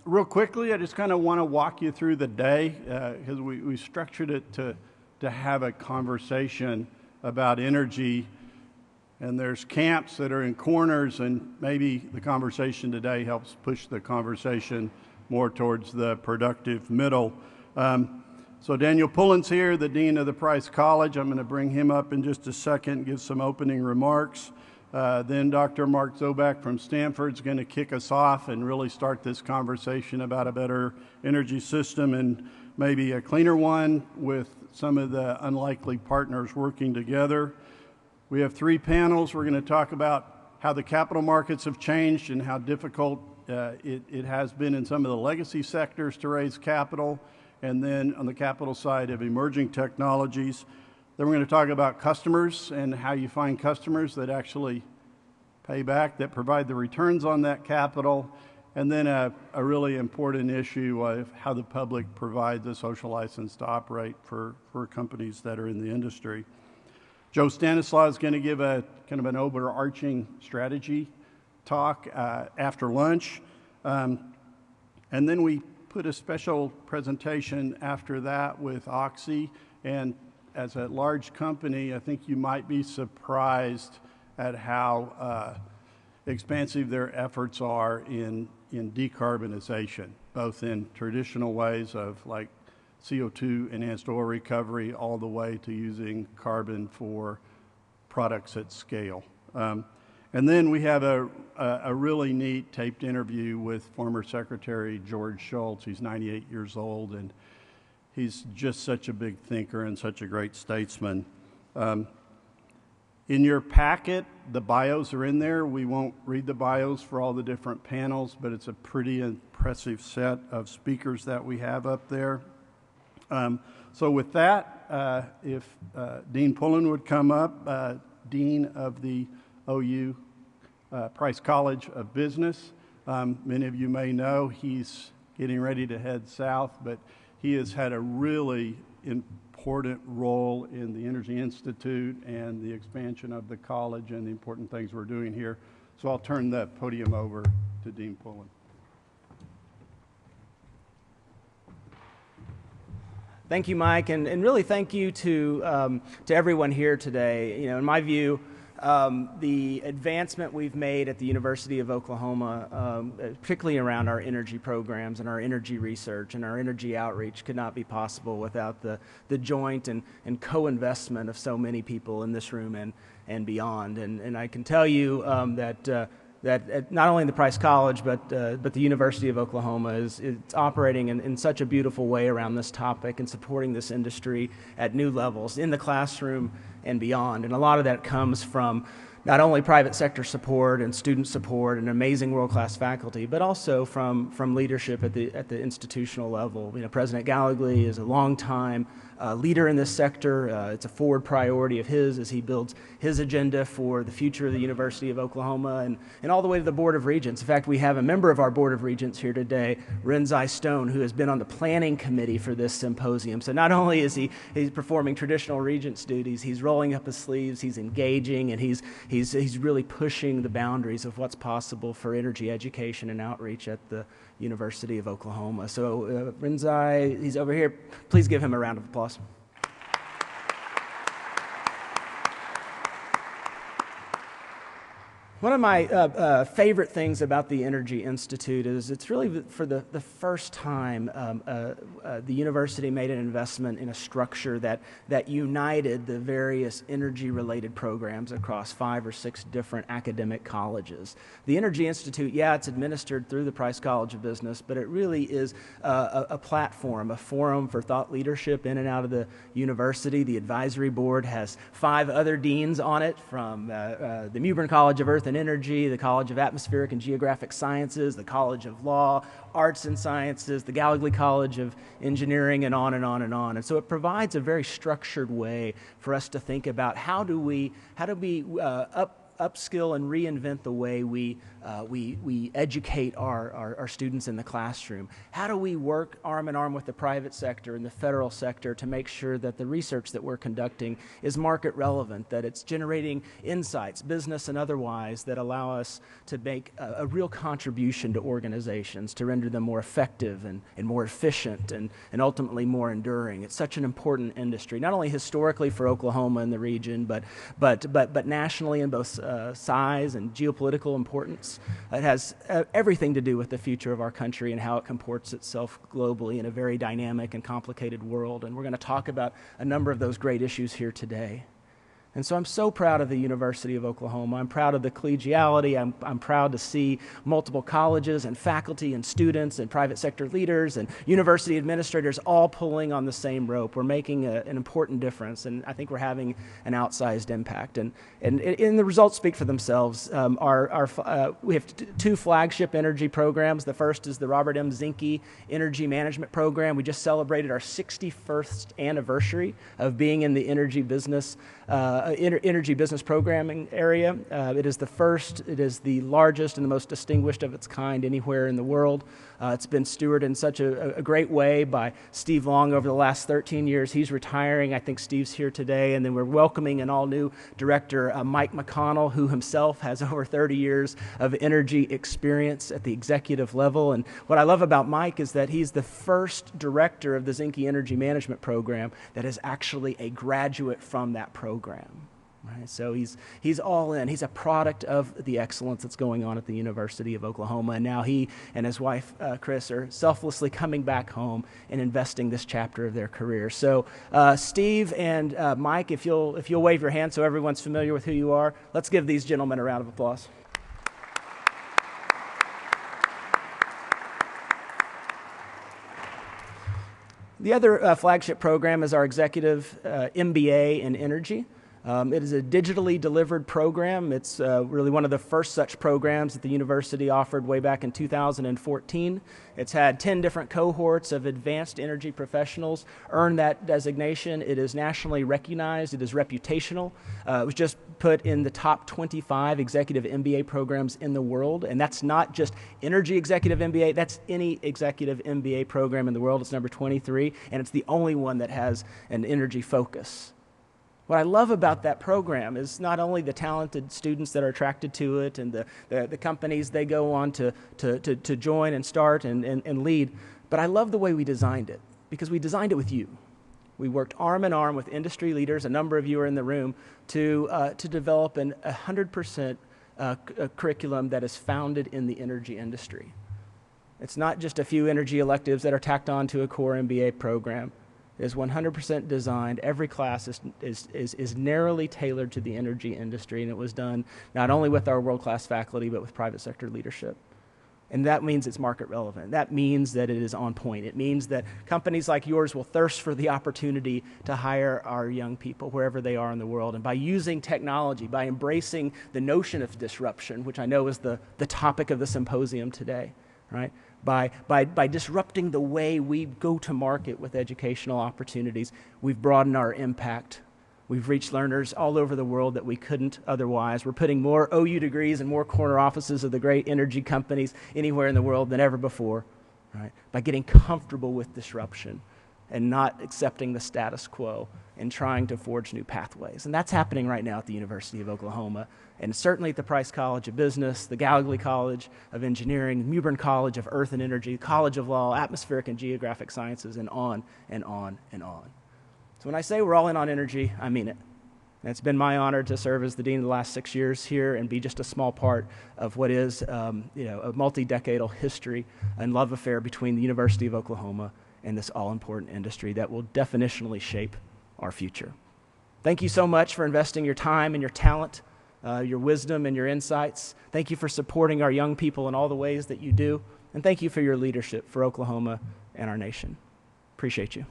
Real quickly, I just kind of want to walk you through the day because we structured it to have a conversation about energy. And there's camps that are in corners, and maybe the conversation today helps push the conversation more towards the productive middle. So Daniel Pullen's here, the Dean of the Price College. I'm going to bring him up in just a second, give some opening remarks. Then Dr. Mark Zobak from Stanford is going to kick us off and really start this conversation about a better energy system and maybe a cleaner one with some of the unlikely partners working together. We have 3 panels. We're going to talk about how the capital markets have changed and how difficult it has been in some of the legacy sectors to raise capital, and then on the capital side of emerging technologies. Then we're going to talk about customers and how you find customers that actually pay back, that provide the returns on that capital, and then a really important issue of how the public provides a social license to operate for companies that are in the industry. Joe Stanislaw is going to give a kind of an overarching strategy talk after lunch. And then we put a special presentation after that with Oxy. And as a large company, I think you might be surprised at how expansive their efforts are in decarbonization, both in traditional ways of like CO2 enhanced oil recovery all the way to using carbon for products at scale. And then we have a really neat taped interview with former Secretary George Shultz. He's 98 years old, and he's just such a big thinker and such a great statesman. In your packet, the bios are in there. We won't read the bios for all the different panels, but it's a pretty impressive set of speakers that we have up there. So with that, if Dean Pullen would come up, Dean of the OU Price College of Business. Many of you may know he's getting ready to head south, but he has had a really important role in the Energy Institute and the expansion of the college and the important things we're doing here. So I'll turn the podium over to Dean Pullen. Thank you, Mike, and really thank you to everyone here today. You know, in my view, the advancement we've made at the University of Oklahoma, particularly around our energy programs and our energy research and our energy outreach, could not be possible without the joint and co-investment of so many people in this room and beyond. And I can tell you that not only the Price College, but the University of Oklahoma is operating in such a beautiful way around this topic and supporting this industry at new levels in the classroom and beyond. And a lot of that comes from not only private sector support and student support and amazing world-class faculty, but also from leadership at the institutional level. You know, President Gallagly is a long-time leader in this sector. It's a forward priority of his as he builds his agenda for the future of the University of Oklahoma and all the way to the Board of Regents. In fact, we have a member of our Board of Regents here today, Renzai Stone, who has been on the planning committee for this symposium. So not only is he's performing traditional Regents duties, he's rolling up his sleeves, he's engaging, and he's really pushing the boundaries of what's possible for energy education and outreach at the University of Oklahoma. So Renzai, he's over here. Please give him a round of applause. One of my favorite things about the Energy Institute is it's really for the first time the university made an investment in a structure that united the various energy-related programs across 5 or 6 different academic colleges. The Energy Institute, yeah, it's administered through the Price College of Business, but it really is a platform, a forum for thought leadership in and out of the university. The advisory board has 5 other deans on it from the Mewburn College of Earth and Energy, the College of Atmospheric and Geographic Sciences, the College of Law, Arts and Sciences, the Gallagly College of Engineering, and on and on and on. And so it provides a very structured way for us to think about how do we upskill and reinvent the way we educate our students in the classroom? How do we work arm in arm with the private sector and the federal sector to make sure that the research that we're conducting is market relevant, that it's generating insights, business and otherwise, that allow us to make a real contribution to organizations, to render them more effective and more efficient and ultimately more enduring? It's such an important industry, not only historically for Oklahoma and the region, but nationally in both size and geopolitical importance. It has everything to do with the future of our country and how it comports itself globally in a very dynamic and complicated world. And we're going to talk about a number of those great issues here today. And so I'm so proud of the University of Oklahoma. I'm proud of the collegiality. I'm proud to see multiple colleges and faculty and students and private sector leaders and university administrators all pulling on the same rope. We're making an important difference, and I think we're having an outsized impact. And the results speak for themselves. We have two flagship energy programs. The first is the Robert M. Zinke Energy Management Program. We just celebrated our 61st anniversary of being in the energy business programming area. It is the first, it is the largest and the most distinguished of its kind anywhere in the world. It's been stewarded in such a great way by Steve Long over the last 13 years. He's retiring. I think Steve's here today. And then we're welcoming an all-new director, Mike McConnell, who himself has over 30 years of energy experience at the executive level. And what I love about Mike is that he's the first director of the Zinke Energy Management Program that is actually a graduate from that program. Right? So he's all in. He's a product of the excellence that's going on at the University of Oklahoma, and now he and his wife Chris are selflessly coming back home and investing this chapter of their career. So Steve and Mike, if you'll wave your hand so everyone's familiar with who you are, let's give these gentlemen a round of applause. The other flagship program is our executive MBA in energy. It is a digitally delivered program. It's really one of the first such programs that the university offered way back in 2014. It's had 10 different cohorts of advanced energy professionals earn that designation. It is nationally recognized. It is reputational. It was just put in the top 25 executive MBA programs in the world, and that's not just energy executive MBA, that's any executive MBA program in the world. It's number 23, and it's the only one that has an energy focus. What I love about that program is not only the talented students that are attracted to it and the companies they go on to join and start and lead, but I love the way we designed it, because we designed it with you. We worked arm in arm with industry leaders, a number of you are in the room, to develop an 100% curriculum that is founded in the energy industry. It's not just a few energy electives that are tacked on to a core MBA program. It is 100% designed. Every class is narrowly tailored to the energy industry, and it was done not only with our world-class faculty, but with private sector leadership. And that means it's market relevant. That means that it is on point. It means that companies like yours will thirst for the opportunity to hire our young people wherever they are in the world. And by using technology, by embracing the notion of disruption, which I know is the topic of the symposium today, right? By disrupting the way we go to market with educational opportunities, we've broadened our impact. We've reached learners all over the world that we couldn't otherwise. We're putting more OU degrees in more corner offices of the great energy companies anywhere in the world than ever before, right? By getting comfortable with disruption and not accepting the status quo and trying to forge new pathways. And that's happening right now at the University of Oklahoma, and certainly at the Price College of Business, the Gallagher College of Engineering, Mewburn College of Earth and Energy, College of Law, Atmospheric and Geographic Sciences, and on and on and on. So when I say we're all in on energy, I mean it. And it's been my honor to serve as the dean of the last 6 years here and be just a small part of what is a multi-decadal history and love affair between the University of Oklahoma and this all-important industry that will definitionally shape our future. Thank you so much for investing your time and your talent, your wisdom and your insights. Thank you for supporting our young people in all the ways that you do. And thank you for your leadership for Oklahoma and our nation. Appreciate you.